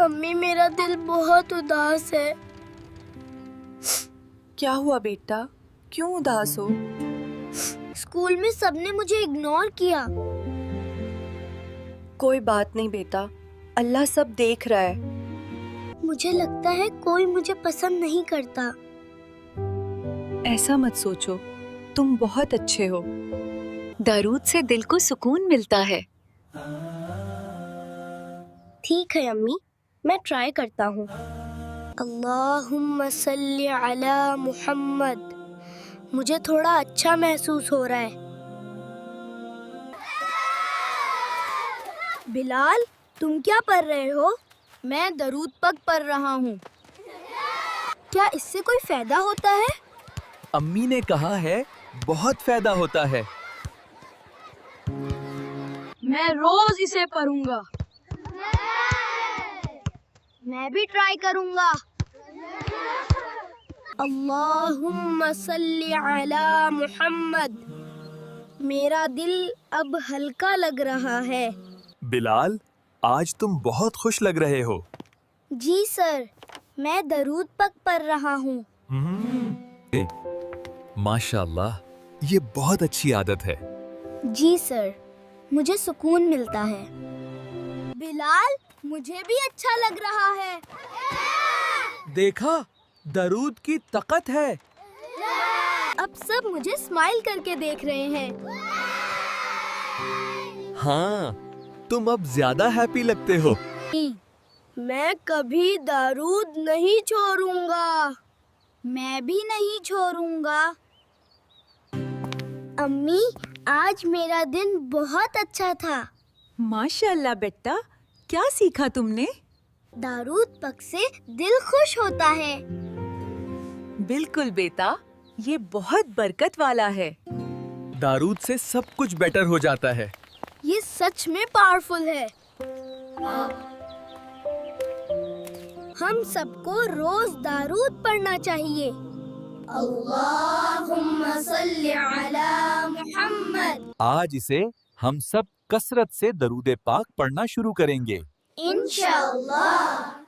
امی میرا دل بہت اداس ہے. کیا ہوا بیٹا؟ کیوں اداس ہو؟ اسکول میں سب نے مجھے اگنور کیا. کوئی بات نہیں بیٹا، اللہ سب دیکھ رہا ہے. مجھے لگتا ہے کوئی مجھے پسند نہیں کرتا. ایسا مت سوچو، تم بہت اچھے ہو. درود سے دل کو سکون ملتا ہے. ٹھیک ہے امی، میں ٹرائی کرتا ہوں. اللہم صلی علی محمد. مجھے تھوڑا اچھا محسوس ہو رہا ہے. بلال، تم کیا پڑھ رہے ہو؟ میں درود پاک پڑھ رہا ہوں. کیا اس سے کوئی فائدہ ہوتا ہے؟ امی نے کہا ہے بہت فائدہ ہوتا ہے. میں روز اسے پڑھوں گا. میں بھی ٹرائی کروں گا. اللہم صلی علی محمد. میرا دل اب ہلکا لگ رہا ہے. بلال، آج تم بہت خوش لگ رہے ہو. جی سر، میں درود پاک پڑھ رہا ہوں. ماشاء اللہ، یہ بہت اچھی عادت ہے. جی سر، مجھے سکون ملتا ہے. بلال، مجھے بھی اچھا لگ رہا ہے. دیکھا، درود کی طاقت ہے. اب سب مجھے اسمائل کر کے دیکھ رہے ہیں. ہاں، تم اب زیادہ ہیپی لگتے ہو. میں کبھی درود نہیں چھوڑوں گا. میں بھی نہیں چھوڑوں گا. امی، آج میرا دن بہت اچھا تھا. ماشاء اللہ بیٹا، کیا سیکھا تم نے؟ درود پاک سے دل خوش ہوتا ہے. بالکل بیٹا، یہ بہت برکت والا ہے. درود سے سب کچھ بیٹر ہو جاتا ہے. یہ سچ میں پاورفل ہے. ہم سب کو روز درود پڑھنا چاہیے. اللہم صلی علی محمد. آج اسے ہم سب کثرت سے درود پاک پڑھنا شروع کریں گے. انشاءاللہ.